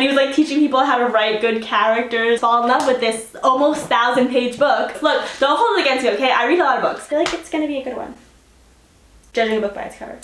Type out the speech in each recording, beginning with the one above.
and he was like teaching people how to write good characters. Fall in love with this almost 1,000-page book. Look, don't hold it against me, okay? I read a lot of books. I feel like it's gonna be a good one. Judging a book by its cover.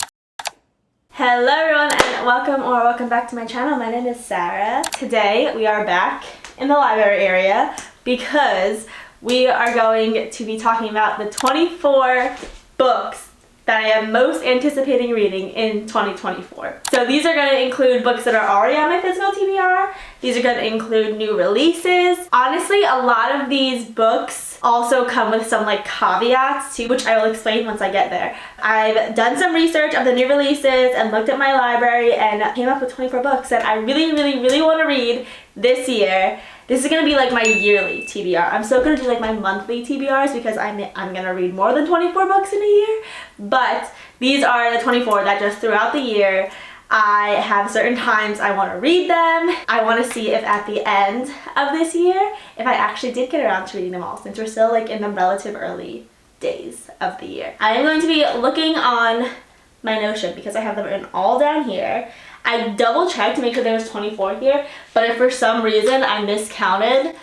Hello everyone and welcome back to my channel. My name is Sarah. Today we are back in the library area because we are going to be talking about the 24 books that I am most anticipating reading in 2024. So these are going to include books that are already on my physical TBR. These are going to include new releases. Honestly, a lot of these books also come with some like caveats too, which I will explain once I get there. I've done some research of the new releases and looked at my library and came up with 24 books that I really want to read this year. This is going to be like my yearly TBR. I'm still going to do like my monthly TBRs because I'm going to read more than 24 books in a year. But these are the 24 that just throughout the year I have certain times I want to read them. I want to see if at the end of this year, if I actually did get around to reading them all, since we're still like in the relative early days of the year. I am going to be looking on my Notion because I have them written all down here. I double checked to make sure there was 24 here, but if for some reason I miscounted,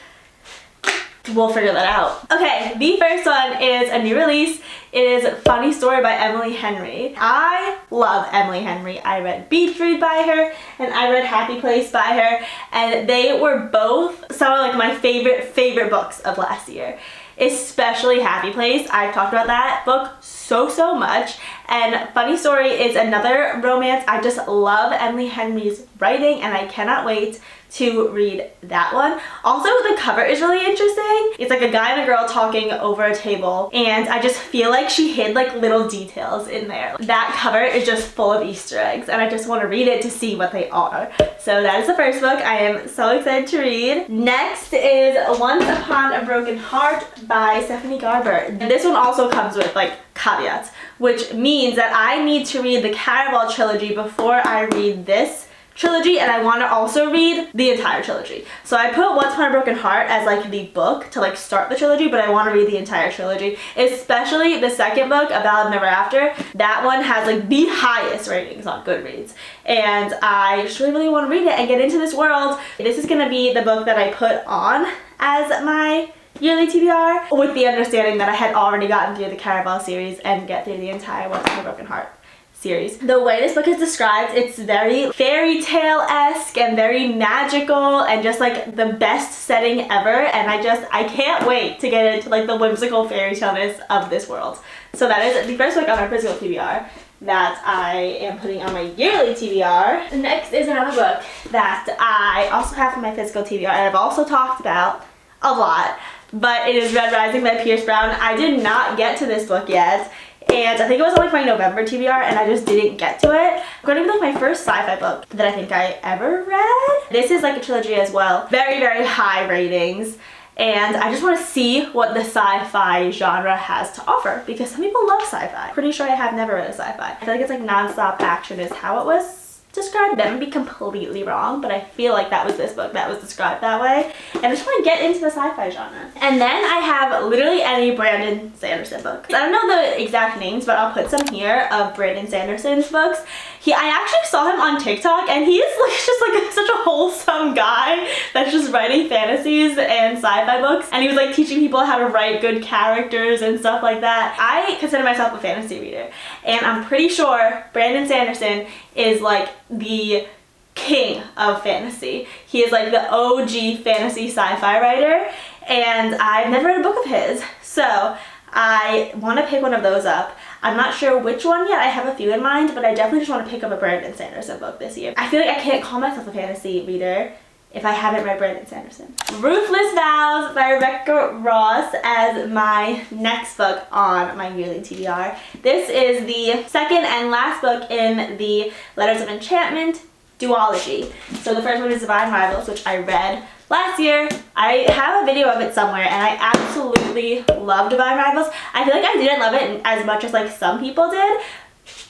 we'll figure that out. Okay, the first one is a new release. It is Funny Story by Emily Henry. I love Emily Henry. I read Beach Read by her and I read Happy Place by her, and they were both some of like my favorite books of last year. Especially Happy Place. I've talked about that book so much, and Funny Story is another romance. I just love Emily Henry's writing and I cannot wait to read that one. Also, the cover is really interesting. It's like a guy and a girl talking over a table, and I just feel like she hid like little details in there. That cover is just full of Easter eggs and I just want to read it to see what they are. So that is the first book I am so excited to read. Next is Once Upon a Broken Heart by Stephanie Garber. This one also comes with like caveats, which means that I need to read the Caraval trilogy before I read this trilogy, and I want to also read the entire trilogy. So I put Once Upon a Broken Heart as like the book to like start the trilogy, but I want to read the entire trilogy, especially the second book, A Ballad Never After. That one has like the highest ratings on Goodreads, and I just really want to read it and get into this world. This is going to be the book that I put on as my yearly TBR, with the understanding that I had already gotten through the Caraval series and get through the entire Once Upon a Broken Heart series. The way this book is described, it's very fairy tale-esque and very magical and just like the best setting ever, and I can't wait to get into like the whimsical fairy tale-ness of this world. So that is the first book on our physical TBR that I am putting on my yearly TBR. Next is another book that I also have on my physical TBR and I've also talked about a lot, but it is Red Rising by Pierce Brown. I did not get to this book yet, and I think it was on like my November TBR and I just didn't get to it. It's going to be like my first sci-fi book that I think I ever read. This is like a trilogy as well. Very high ratings, and I just want to see what the sci-fi genre has to offer because some people love sci-fi. Pretty sure I have never read a sci-fi. I feel like it's like non-stop action is how it was described. That would be completely wrong, but I feel like that was this book that was described that way, and I just want to get into the sci-fi genre. And then I have literally any Brandon Sanderson book. I don't know the exact names, but I'll put some here of Brandon Sanderson's books. I actually saw him on TikTok, and he is like just like such a wholesome guy that's just writing fantasies and sci-fi books, and he was like teaching people how to write good characters and stuff like that. I consider myself a fantasy reader, and I'm pretty sure Brandon Sanderson is like the king of fantasy. He is like the OG fantasy sci-fi writer, and I've never read a book of his, so I want to pick one of those up. I'm not sure which one yet. I have a few in mind, but I definitely just want to pick up a Brandon Sanderson book this year. I feel like I can't call myself a fantasy reader if I haven't read Brandon Sanderson. Ruthless Vows by Rebecca Ross as my next book on my yearly TBR. This is the second and last book in the Letters of Enchantment duology. So the first one is Divine Rivals, which I read last year. I have a video of it somewhere, and I absolutely love Divine Rivals. I feel like I didn't love it as much as like some people did,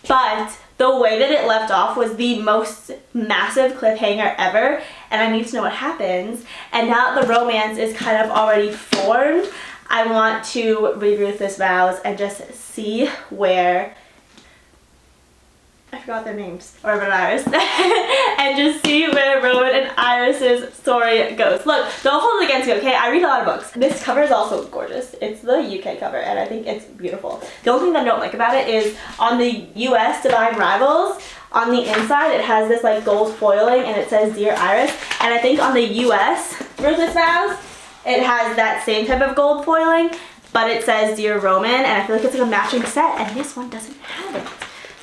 but the way that it left off was the most massive cliffhanger ever, and I need to know what happens. And now that the romance is kind of already formed, I want to read Ruthless Vows and just see where I forgot their names, Roman and Iris, and just see where Roman and Iris's story goes. Look, don't hold it against me, okay? I read a lot of books. This cover is also gorgeous. It's the UK cover, and I think it's beautiful. The only thing that I don't like about it is on the US Divine Rivals, on the inside it has this like gold foiling and it says Dear Iris, and I think on the US Ruthless Vows it has that same type of gold foiling, but it says Dear Roman, and I feel like it's like a matching set, and this one doesn't have it.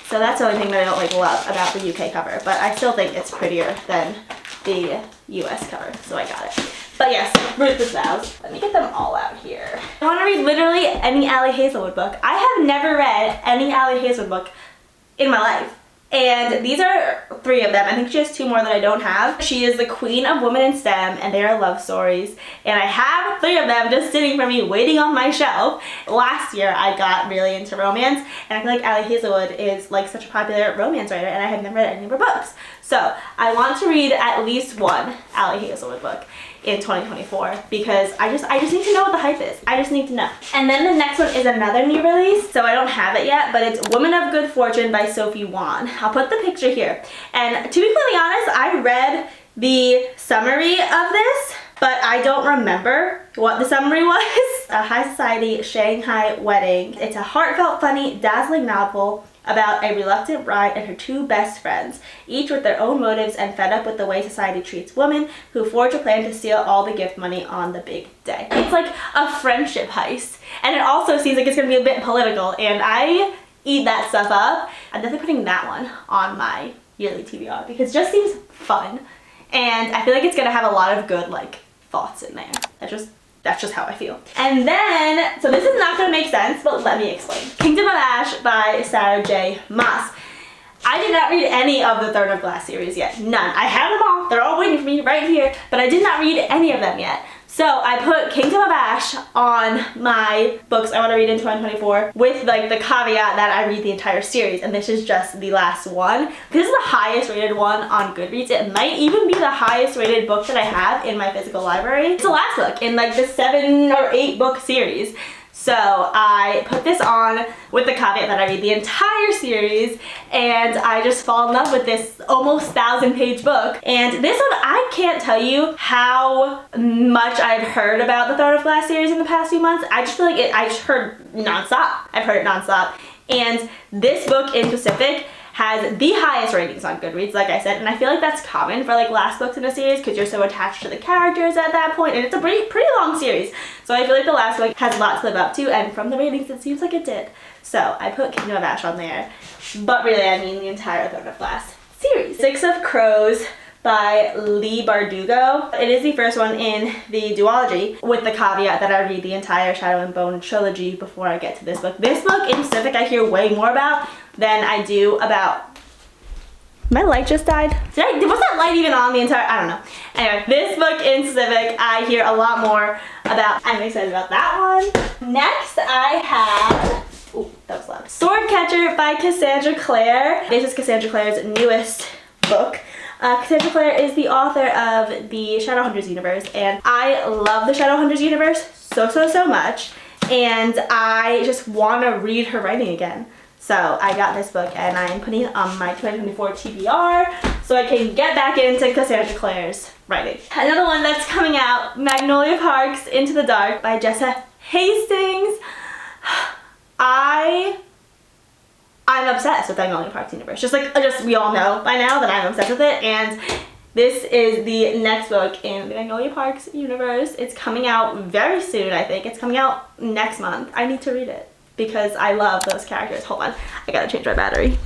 So that's the only thing that I don't like love about the UK cover, but I still think it's prettier than the US cover, so I got it. But yes, Ruthless Vows. Let me get them all out here. I want to read literally any Ali Hazelwood book. I have never read any Ali Hazelwood book in my life. And these are 3 of them. I think she has 2 more that I don't have. She is the queen of women in STEM, and they are love stories. And I have 3 of them just sitting for me, waiting on my shelf. Last year, I got really into romance, and I feel like Ali Hazelwood is like such a popular romance writer, and I have never read any of her books. So I want to read at least one Ali Hazelwood book in 2024 because I just need to know what the hype is. I just need to know. And then the next one is another new release, so I don't have it yet, but it's Woman of Good Fortune by Sophie Wan. I'll put the picture here. And to be completely honest, I read the summary of this, but I don't remember what the summary was. A high society Shanghai wedding. It's a heartfelt, funny, dazzling novel about a reluctant bride and her 2 best friends, each with their own motives and fed up with the way society treats women, who forge a plan to steal all the gift money on the big day. It's like a friendship heist, and it also seems like it's gonna be a bit political, and I eat that stuff up. I'm definitely putting that one on my yearly TBR because it just seems fun, and I feel like it's gonna have a lot of good like thoughts in there. That's just how I feel. And then, so this is not gonna make sense, but let me explain. Kingdom of Ash by Sarah J. Maas. I did not read any of the Throne of Glass series yet. None. I have them all. They're all waiting for me right here, but I did not read any of them yet. So I put Kingdom of Ash on my books I want to read in 2024 with like the caveat that I read the entire series, and this is just the last one. This is the highest rated one on Goodreads. It might even be the highest rated book that I have in my physical library. It's the last book in like the 7 or 8 book series. So I put this on with the caveat that I read the entire series, and I just fall in love with this almost 1,000-page book. And this one, I can't tell you how much I've heard about the Throne of Glass series in the past few months. I just feel like I just heard nonstop. I've heard it nonstop. And this book in specific has the highest ratings on Goodreads, like I said, and I feel like that's common for like last books in a series because you're so attached to the characters at that point, and it's a pretty long series. So I feel like the last book has a lot to live up to, and from the ratings it seems like it did. So I put Kingdom of Ash on there, but really I mean the entire Throne of Glass series. 6 of Crows by Leigh Bardugo. It is the first one in the duology, with the caveat that I read the entire Shadow and Bone trilogy before I get to this book. This book in specific I hear way more about than I do about... My light just died. Was that light even on the entire... I don't know. Anyway, this book in specific I hear a lot more about. I'm excited about that one. Next I have... Ooh, that was loud. Swordcatcher by Cassandra Clare. This is Cassandra Clare's newest book. Cassandra Clare is the author of the Shadowhunters universe, and I love the Shadowhunters universe so much, and I just want to read her writing again. So I got this book, and I'm putting it on my 2024 TBR so I can get back into Cassandra Clare's writing. Another one that's coming out, Magnolia Parks Into the Dark by Jessa Hastings. I'm obsessed with Magnolia Parks universe. Just we all know by now that I'm obsessed with it, and this is the next book in the Magnolia Parks universe. It's coming out very soon, I think. It's coming out next month. I need to read it because I love those characters. Hold on, I gotta change my battery.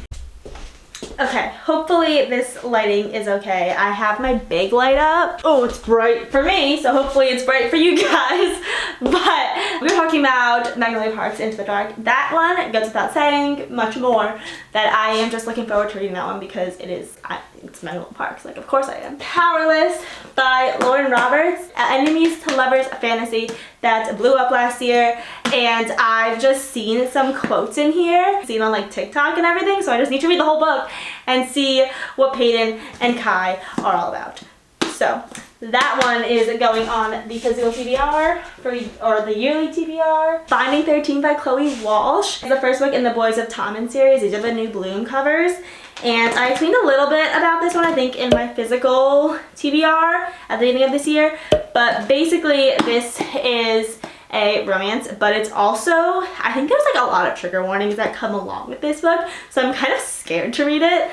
Okay, hopefully this lighting is okay. I have my big light up. Oh, it's bright for me, so hopefully it's bright for you guys. But we're talking about Magnolia Parks Into the Dark. That one goes without saying, much more, that I am just looking forward to reading that one because it's Magnolia Parks. Like, of course I am. Powerless by Lauren Roberts. Enemies to Lovers fantasy that blew up last year, and I've just seen some quotes in here, seen on like TikTok and everything, so I just need to read the whole book and see what Peyton and Kai are all about. So that one is going on the physical TBR or the yearly TBR. Finding 13 by Chloe Walsh is the first book in the Boys of Tommen series. These are the new Bloom covers. And I tweeted a little bit about this one, I think, in my physical TBR at the beginning of this year. But basically, this is a romance, but it's also, I think there's like a lot of trigger warnings that come along with this book, so I'm kind of scared to read it.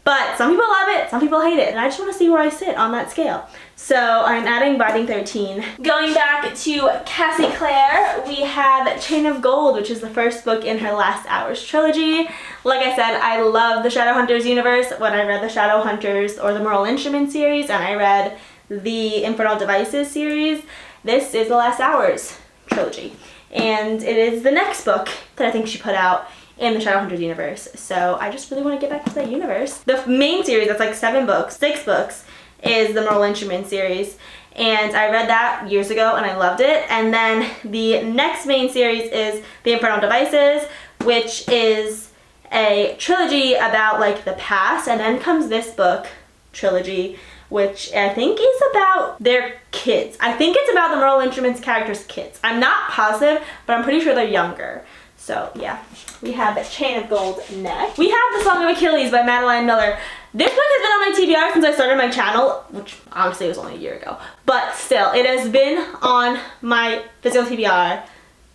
But some people love it, some people hate it, and I just want to see where I sit on that scale. So I'm adding Binding 13. Going back to Cassie Clare, we have Chain of Gold, which is the first book in her Last Hours trilogy. Like I said, I love the Shadowhunters universe. When I read the Shadowhunters or the Moral Instrument series, and I read the Infernal Devices series, this is the Last Hours trilogy. And it is the next book that I think she put out in the Shadowhunters universe. So I just really want to get back to that universe. The main series, that's like 6 books, is the Moral Instrument series. And I read that years ago and I loved it. And then the next main series is the Infernal Devices, which is a trilogy about like the past. And then comes this book trilogy, which I think is about their kids. I think it's about the Moral Instruments characters' kids. I'm not positive, but I'm pretty sure they're younger. So yeah, we have the Chain of Gold next. We have The Song of Achilles by Madeline Miller. This book has been on my TBR since I started my channel, which honestly was only a year ago. But still, it has been on my physical TBR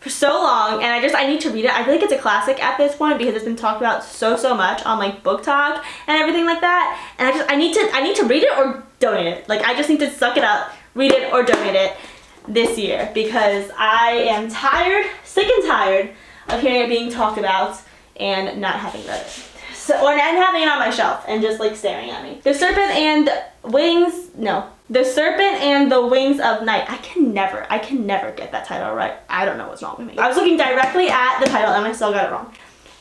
for so long, and I need to read it. I feel like it's a classic at this point because it's been talked about so much on like Book Talk and everything like that. And I need to read it or donate it. Like I just need to suck it up, read it or donate it this year because I am tired, sick and tired of hearing it being talked about and not having read it. Or having it on my shelf and just like staring at me. The Serpent and the Wings of Night. I can never get that title right. I don't know what's wrong with me. I was looking directly at the title and I still got it wrong.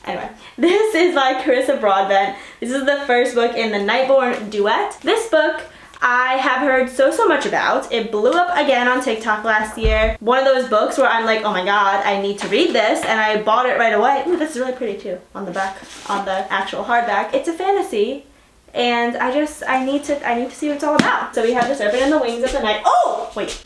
Anyway, this is by Carissa Broadbent. This is the first book in the Nightborn duet. This book I have heard so much about. It blew up again on TikTok last year. One of those books where I'm like, oh my god, I need to read this, and I bought it right away. Ooh, this is really pretty too, on the back, on the actual hardback. It's a fantasy, and I need to see what it's all about. So we have The Serpent and the Wings of the Night. Oh, wait.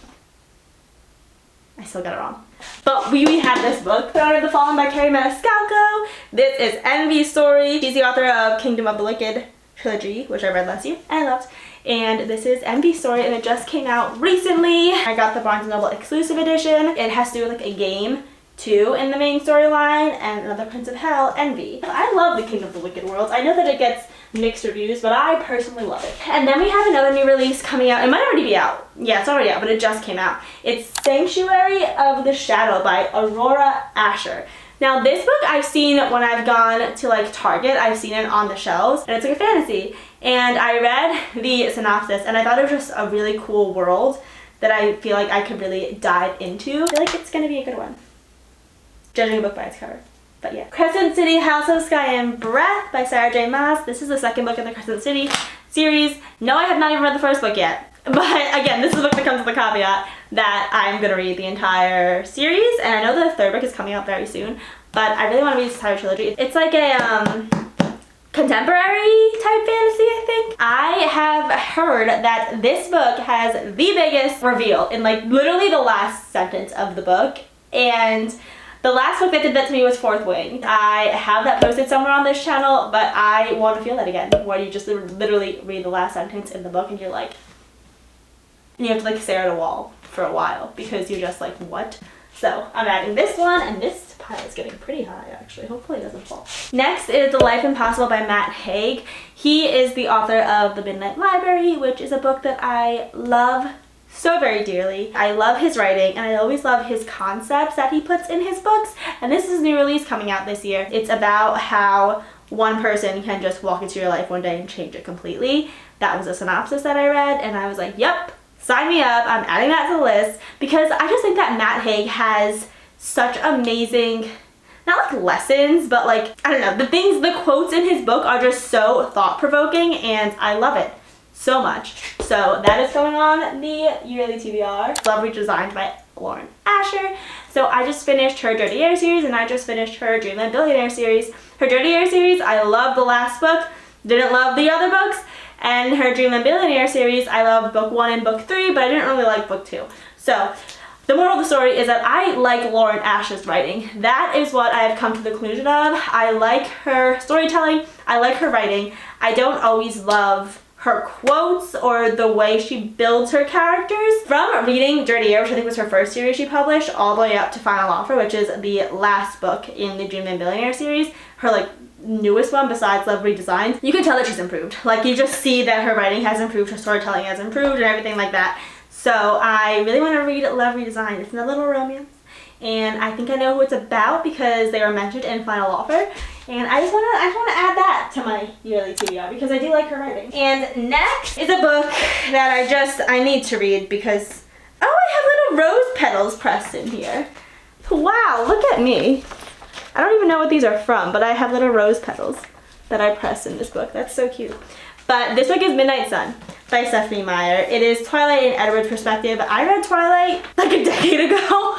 I still got it wrong. But we have this book, Throne of the Fallen by Carrie Maniscalco. This is Envy's story. She's the author of Kingdom of the Wicked trilogy, which I read last year and I loved. And this is Envy's story, and it just came out recently. I got the Barnes & Noble exclusive edition. It has to do with like a game too in the main storyline, and Another Prince of Hell, Envy. I love the Kingdom of the Wicked worlds. I know that it gets mixed reviews, but I personally love it. And then we have another new release coming out. It might already be out. Yeah, it's already out, but it just came out. It's Sanctuary of the Shadow by Aurora Asher. Now this book I've seen when I've gone to like Target. I've seen it on the shelves, and it's like a fantasy. And I read the synopsis and I thought it was just a really cool world that I feel like I could really dive into. I feel like it's gonna be a good one, judging a book by its cover. But yeah. Crescent City, House of Sky and Breath by Sarah J. Maas. This is the second book in the Crescent City series. No, I have not even read the first book yet. But again, this is a book that comes with a caveat that I'm gonna read the entire series, and I know the third book is coming out very soon, but I really want to read this entire trilogy. It's like a contemporary type fantasy, I think. I have heard that this book has the biggest reveal in like literally the last sentence of the book, and the last book that did that to me was Fourth Wing. I have that posted somewhere on this channel, but I want to feel that again, where you just literally read the last sentence in the book and you're like, and you have to like stare at a wall for a while because you're just like, what? So I'm adding this one, and this pile is getting pretty high actually. Hopefully it doesn't fall. Next is The Life Impossible by Matt Haig. He is the author of The Midnight Library, which is a book that I love so very dearly. I love his writing, and I always love his concepts that he puts in his books, and this is a new release coming out this year. It's about how one person can just walk into your life one day and change it completely. That was a synopsis that I read, and I was like, yep, sign me up. I'm adding that to the list because I just think that Matt Haig has such amazing, not like lessons, but like, I don't know, the quotes in his book are just so thought-provoking, and I love it so much. So that is going on the yearly TBR. Love Redesigned by Lauren Asher. So I just finished her Dirty Air series, and I just finished her Dreamland Billionaire series. Her Dirty Air series, I love the last book, didn't love the other books. And her Dreamland Billionaire series, I loved book 1 and book 3, but I didn't really like book 2. So The moral of the story is that I like Lauren Ash's writing. That is what I have come to the conclusion of. I like her storytelling. I like her writing. I don't always love her quotes or the way she builds her characters. From reading Dirty Air, which I think was her first series she published, all the way up to Final Offer, which is the last book in the Dream and Billionaire series, her like newest one besides Love Redesigned, you can tell that she's improved. Like you just see that her writing has improved, her storytelling has improved, and everything like that. So I really want to read Love Redesigned. It's a little romance, and I think I know who it's about because they were mentioned in Final Offer. And I just want to add that to my yearly TBR because I do like her writing. And next is a book that I need to read because, oh, I have little rose petals pressed in here. Wow, look at me. I don't even know what these are from, but I have little rose petals that I pressed in this book. That's so cute. But this book is Midnight Sun by Stephanie Meyer. It is Twilight in Edward's perspective. I read Twilight like a decade ago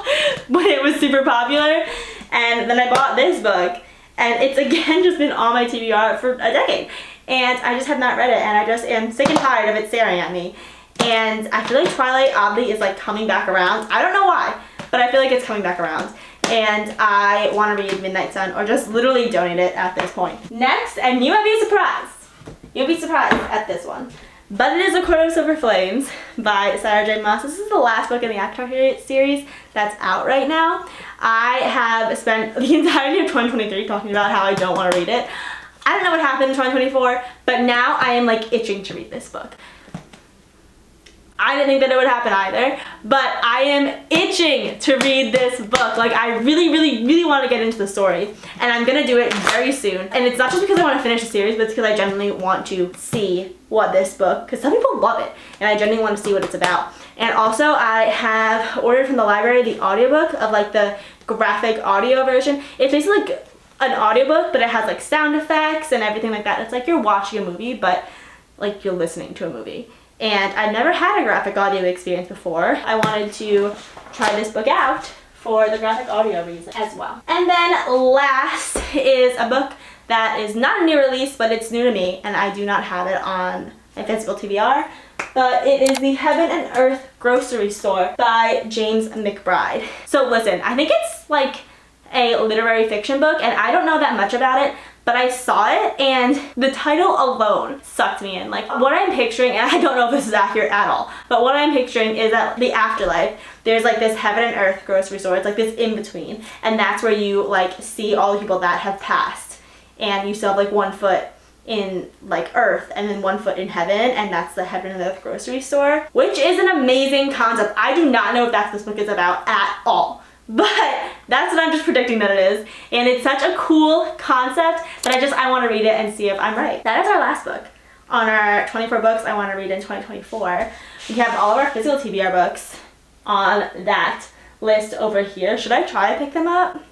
when it was super popular, and then I bought this book, and it's again just been on my TBR for a decade, and I just have not read it, and I just am sick and tired of it staring at me. And I feel like Twilight oddly is like coming back around. I don't know why, but I feel like it's coming back around. And I want to read Midnight Sun or just literally donate it at this point. Next, and you might be surprised. You'll be surprised at this one. But it is A Court of Silver Flames by Sarah J. Maas. This is the last book in the Avatar series that's out right now. I have spent the entirety of 2023 talking about how I don't want to read it. I don't know what happened in 2024, but now I am like itching to read this book. I didn't think that it would happen either, but I am itching to read this book. Like I really want to get into the story, and I'm gonna do it very soon. And it's not just because I want to finish the series, but it's because I genuinely want to see what this book, because some people love it, and I genuinely want to see what it's about. And also I have ordered from the library the audiobook of like the graphic audio version. It's basically like an audiobook, but it has like sound effects and everything like that. It's like you're watching a movie, but like you're listening to a movie. And I've never had a graphic audio experience before. I wanted to try this book out for the graphic audio reason as well. And then last is a book that is not a new release, but it's new to me, and I do not have it on my physical TBR. But it is The Heaven and Earth Grocery Store by James McBride. So listen, I think it's like a literary fiction book, and I don't know that much about it, but I saw it and the title alone sucked me in. Like what I'm picturing, and I don't know if this is accurate at all, but what I'm picturing is that the afterlife, there's like this heaven and earth grocery store. It's like this in between, and that's where you like see all the people that have passed, and you still have like 1 foot in like earth and then 1 foot in heaven, and that's the Heaven and Earth Grocery Store, which is an amazing concept. I do not know if that's what this book is about at all. But that's what I'm just predicting that it is, and it's such a cool concept that I want to read it and see if I'm right. That is our last book on our 24 books I want to read in 2024. We have all of our physical TBR books on that list over here. Should I try to pick them up?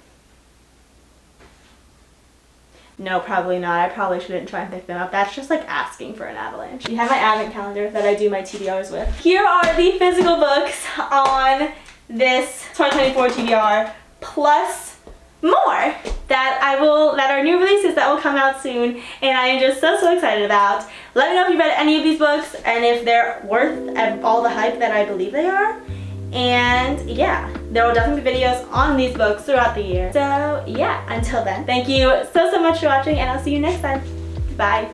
No, probably not. I probably shouldn't try and pick them up. That's just like asking for an avalanche. You have my advent calendar that I do my TBRs with. Here are the physical books on this 2024 TBR, plus more that are new releases that will come out soon, and I am just so excited about. Let me know if you've read any of these books and if they're worth all the hype that I believe they are. And yeah, there will definitely be videos on these books throughout the year. So yeah, until then, thank you so much for watching, and I'll see you next time. Bye.